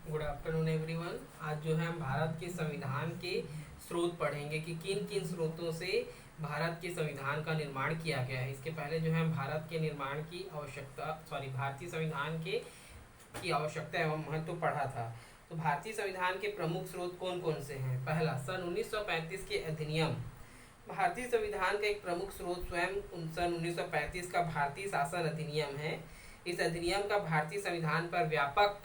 Good afternoon everyone. आज जो है हम भारत के संविधान के स्रोत पढ़ेंगे कि किन किन स्रोतों से भारत के संविधान का निर्माण किया गया है। इसके पहले जो है हम भारत के निर्माण की भारतीय संविधान के की आवश्यकता एवं महत्व पढ़ा था। तो भारतीय संविधान के प्रमुख स्रोत कौन कौन से हैं? पहला, सन 1935 के अधिनियम। भारतीय संविधान का एक प्रमुख स्रोत स्वयं सन 1935 का भारतीय शासन अधिनियम है। इस अधिनियम का भारतीय संविधान पर व्यापक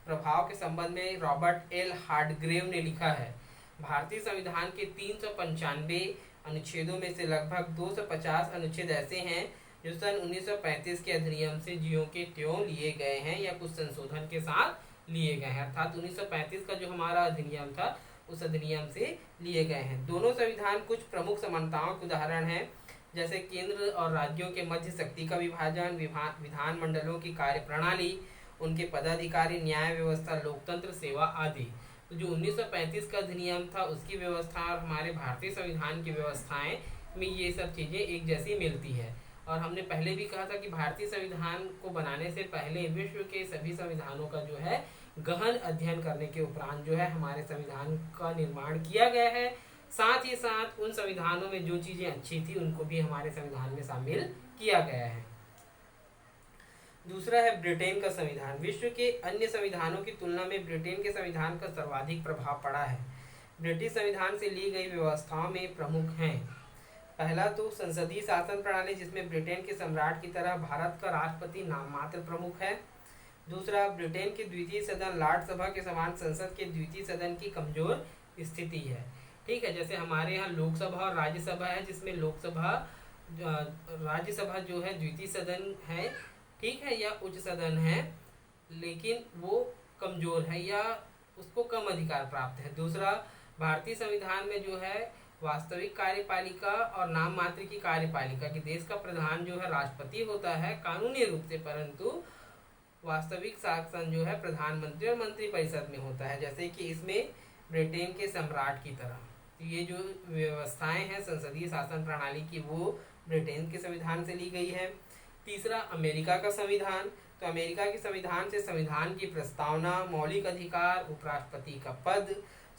प्रभाव के संबंध में रॉबर्ट एल हार्डग्रेव ने लिखा है। भारतीय संविधान के 395 अनुच्छेदों में से लगभग 250 अनुच्छेद ऐसे हैं जो सन 1935 के अधिनियम से ज्यों के त्यों लिए गए हैं या कुछ संशोधन के साथ लिए गए हैं। अर्थात 1935 का जो हमारा अधिनियम था उस अधिनियम से लिए गए हैं। दोनों संविधान कुछ प्रमुख समानताओं के उदाहरण हैं, जैसे केंद्र और राज्यों के मध्य शक्ति का विभाजन, विधानमंडलों की कार्यप्रणाली, उनके पदाधिकारी, न्याय व्यवस्था, लोकतंत्र, सेवा आदि। तो जो 1935 का अधिनियम था उसकी व्यवस्था और हमारे भारतीय संविधान की व्यवस्थाएं में ये सब चीज़ें एक जैसी मिलती है। और हमने पहले भी कहा था कि भारतीय संविधान को बनाने से पहले विश्व के सभी संविधानों का जो है गहन अध्ययन करने के उपरांत जो है हमारे संविधान का निर्माण किया गया है। साथ ही साथ उन संविधानों में जो चीज़ें अच्छी थी उनको भी हमारे संविधान में शामिल किया गया है। दूसरा है ब्रिटेन का संविधान। विश्व के अन्य संविधानों की तुलना में ब्रिटेन के संविधान का सर्वाधिक प्रभाव पड़ा है। ब्रिटिश संविधान से ली गई व्यवस्थाओं में प्रमुख हैं, पहला तो संसदीय शासन प्रणाली, जिसमें ब्रिटेन के सम्राट की तरह भारत का राष्ट्रपति नाम मात्र प्रमुख है। दूसरा, ब्रिटेन के द्वितीय सदन लॉर्ड सभा के समान संसद के द्वितीय सदन की कमजोर स्थिति है। ठीक है, जैसे हमारे यहाँ लोकसभा और राज्यसभा है, जिसमें राज्यसभा जो है द्वितीय सदन है, ठीक है, या उच्च सदन है, लेकिन वो कमजोर है या उसको कम अधिकार प्राप्त है। दूसरा, भारतीय संविधान में जो है वास्तविक कार्यपालिका और नाम मात्र की कार्यपालिका कि देश का प्रधान जो है राष्ट्रपति होता है कानूनी रूप से, परंतु वास्तविक शासन जो है प्रधानमंत्री और मंत्रिपरिषद में होता है, जैसे कि इसमें ब्रिटेन के सम्राट की तरह। तो ये जो व्यवस्थाएं हैं संसदीय शासन प्रणाली की वो ब्रिटेन के संविधान से ली गई है। तीसरा, अमेरिका का संविधान। तो अमेरिका के संविधान से संविधान की प्रस्तावना, मौलिक अधिकार, उपराष्ट्रपति का पद,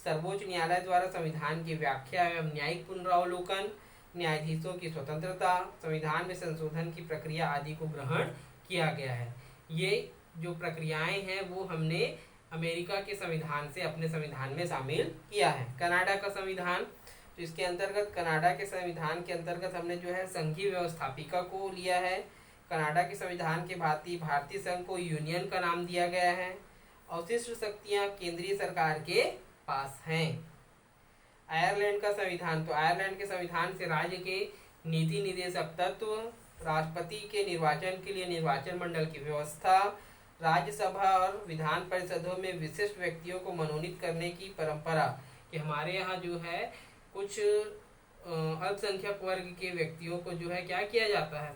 सर्वोच्च न्यायालय द्वारा संविधान की व्याख्या एवं न्यायिक पुनरावलोकन, न्यायाधीशों की स्वतंत्रता, संविधान में संशोधन की प्रक्रिया आदि को ग्रहण किया गया है। ये जो प्रक्रियाएं हैं वो हमने अमेरिका के संविधान से अपने संविधान में शामिल किया है। कनाडा का संविधान, तो इसके अंतर्गत कनाडा के संविधान के अंतर्गत हमने जो है संघीय व्यवस्थापिका को लिया है। कनाडा के संविधान के भांति भारतीय संघ को यूनियन का नाम दिया गया है। अवशिष्ट शक्तियां केंद्रीय सरकार के पास हैं। आयरलैंड का संविधान, तो आयरलैंड के संविधान से राज्य के नीति निदेशक तत्व, राष्ट्रपति के निर्वाचन के लिए निर्वाचन मंडल की व्यवस्था, राज्यसभा और विधान परिषदों में विशिष्ट व्यक्तियों को मनोनीत करने की परंपरा, कि हमारे यहाँ जो है कुछ अल्पसंख्यक वर्ग के व्यक्तियों को जो है क्या किया जाता है,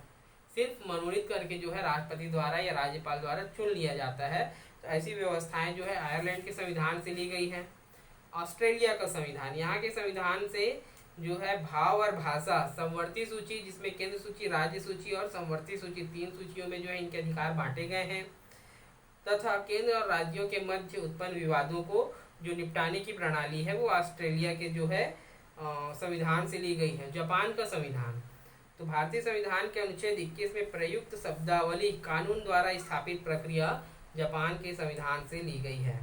सिर्फ मनोनीत करके जो है राष्ट्रपति द्वारा या राज्यपाल द्वारा चुन लिया जाता है। तो ऐसी व्यवस्थाएं जो है आयरलैंड के संविधान से ली गई है। ऑस्ट्रेलिया का संविधान, यहाँ के संविधान से जो है भाव और भाषा, समवर्ती सूची जिसमें केंद्र सूची, राज्य सूची और समवर्ती सूची, 3 सूचियों में जो है इनके अधिकार बांटे गए हैं, तथा केंद्र और राज्यों के मध्य उत्पन्न विवादों को जो निपटाने की प्रणाली है वो ऑस्ट्रेलिया के जो है संविधान से ली गई है। जापान का संविधान, तो भारतीय संविधान के अनुच्छेद 21 में प्रयुक्त शब्दावली कानून द्वारा स्थापित प्रक्रिया जापान के संविधान से ली गई है।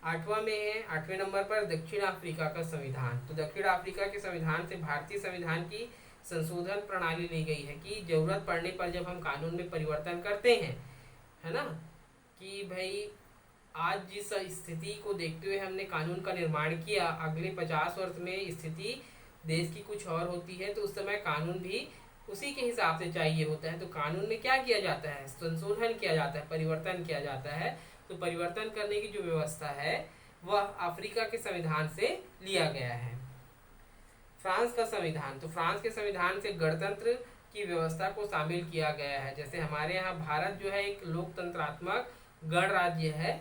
8वें नंबर पर दक्षिण अफ्रीका का संविधान, तो दक्षिण अफ्रीका के संविधान से भारतीय संविधान की संशोधन प्रणाली ली गई है कि जरूरत पड़ने पर जब हम कानून में परिवर्तन करते हैं, है ना, कि भाई आज जिस स्थिति को देखते हुए हमने कानून का निर्माण किया, अगले 50 वर्ष में स्थिति देश की कुछ और होती है, तो उस समय कानून भी उसी के हिसाब से चाहिए होता है। तो कानून में क्या किया जाता है, संशोधन किया जाता है, परिवर्तन किया जाता है। तो परिवर्तन करने की जो व्यवस्था है वह अफ्रीका के संविधान से लिया गया है। फ्रांस का संविधान, तो फ्रांस के संविधान से गणतंत्र की व्यवस्था को शामिल किया गया है। जैसे हमारे यहाँ भारत जो है एक लोकतंत्रात्मक गणराज्य है,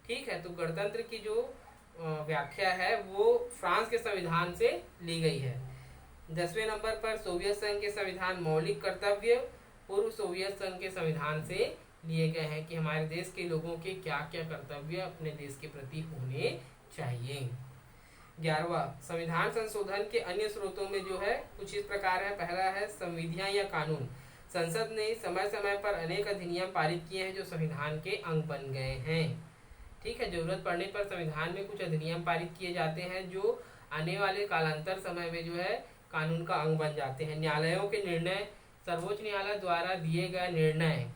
ठीक है, तो गणतंत्र की जो व्याख्या है वो फ्रांस के संविधान से ली गई है। 10वें नंबर पर सोवियत संघ के संविधान, मौलिक कर्तव्य पूर्व सोवियत संघ के संविधान से लिए गए हैं कि हमारे देश के लोगों के क्या क्या कर्तव्य अपने देश के प्रति होने चाहिए। 11वां, संविधान संशोधन के अन्य स्रोतों में जो है कुछ इस प्रकार है। पहला है संविधियां या कानून। संसद ने समय समय पर अनेक अधिनियम पारित किए हैं जो संविधान के अंग बन गए हैं। ठीक है, जरूरत पड़ने पर संविधान में कुछ अधिनियम पारित किए जाते हैं जो आने वाले कालांतर समय में जो है कानून का अंग बन जाते हैं। न्यायालयों के निर्णय, सर्वोच्च न्यायालय द्वारा दिए गए निर्णय,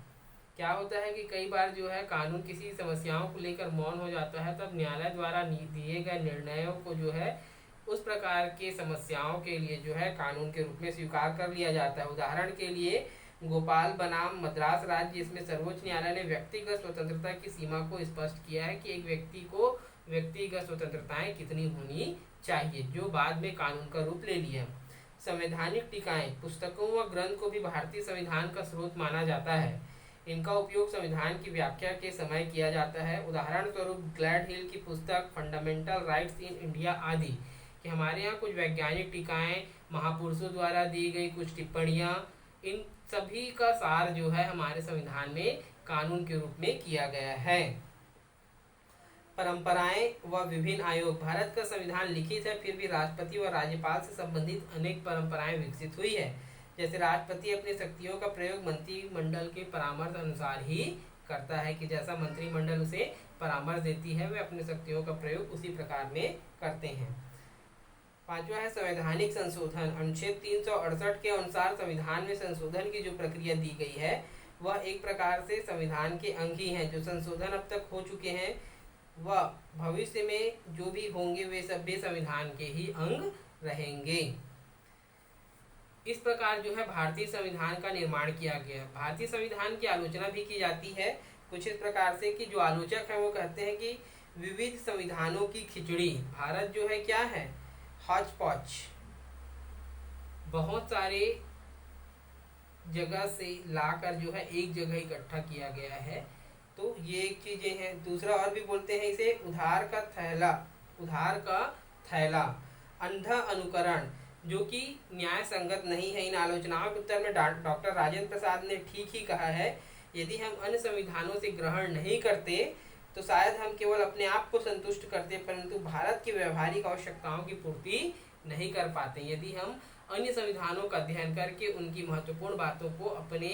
क्या होता है कि कई बार जो है कानून किसी समस्याओं को लेकर मौन हो जाता है, तब न्यायालय द्वारा दिए गए निर्णयों को जो है उस प्रकार के समस्याओं के लिए जो है कानून के रूप में स्वीकार कर लिया जाता है। उदाहरण के लिए गोपाल बनाम मद्रास राज्य, इसमें सर्वोच्च न्यायालय ने व्यक्तिगत स्वतंत्रता की सीमा को स्पष्ट किया है कि एक व्यक्ति को व्यक्तिगत स्वतंत्रताएं कितनी होनी चाहिए, जो बाद में कानून का रूप ले लिया। संवैधानिक टीकाएं, पुस्तकों व ग्रंथ को भी भारतीय संविधान का स्रोत माना जाता है। इनका उपयोग संविधान की व्याख्या के समय किया जाता है। उदाहरण स्वरूप ग्लैडहिल की पुस्तक फंडामेंटल राइट्स इन इंडिया आदि, कि हमारे यहाँ कुछ वैज्ञानिक टीकाएं, महापुरुषों द्वारा दी गई कुछ टिप्पणियां, इन सभी का सार जो है हमारे संविधान में कानून के रूप में किया गया है। परंपराएं व विभिन्न आयोग, भारत का संविधान लिखित है, फिर भी राष्ट्रपति व राज्यपाल से संबंधित अनेक परंपराएं विकसित हुई है। जैसे राष्ट्रपति अपनी शक्तियों का प्रयोग मंत्रिमंडल के परामर्श अनुसार ही करता है, कि जैसा मंत्रिमंडल उसे परामर्श देती है वे अपनी शक्तियों का प्रयोग उसी प्रकार में करते हैं। 5वां है संवैधानिक संशोधन। अनुच्छेद 368 के अनुसार संविधान में संशोधन की जो प्रक्रिया दी गई है वह एक प्रकार से संविधान के अंग ही हैं। जो संशोधन अब तक हो चुके हैं वह भविष्य में जो भी होंगे वे सब भी संविधान के ही अंग रहेंगे। इस प्रकार जो है भारतीय संविधान का निर्माण किया गया। भारतीय संविधान की आलोचना भी की जाती है कुछ इस प्रकार से कि जो आलोचक है वो कहते हैं कि विविध संविधानों की खिचड़ी, भारत जो है क्या है, हॉच पॉच, बहुत सारे जगह से लाकर जो है एक जगह इकट्ठा किया गया है। तो ये एक चीजें हैं। दूसरा और भी बोलते हैं इसे उधार का थैला, अंधा अनुकरण, जो कि न्याय संगत नहीं है। इन आलोचनाओं के उत्तर में डॉक्टर राजेंद्र प्रसाद ने ठीक ही कहा है, यदि हम अन्य संविधानों से ग्रहण नहीं करते तो शायद हम केवल अपने आप को संतुष्ट करते, परंतु भारत की व्यवहारिक आवश्यकताओं की पूर्ति नहीं कर पाते। यदि हम अन्य संविधानों का अध्ययन करके उनकी महत्वपूर्ण बातों को अपने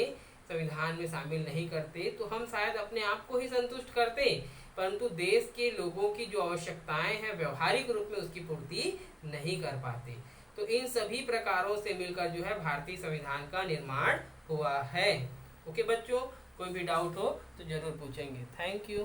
संविधान में शामिल नहीं करते तो हम शायद अपने आप को ही संतुष्ट करते, परंतु देश के लोगों की जो आवश्यकताएं हैं व्यवहारिक रूप में उसकी पूर्ति नहीं कर पाते। तो इन सभी प्रकारों से मिलकर जो है भारतीय संविधान का निर्माण हुआ है। ओके बच्चों, कोई भी डाउट हो तो जरूर पूछेंगे। Thank you.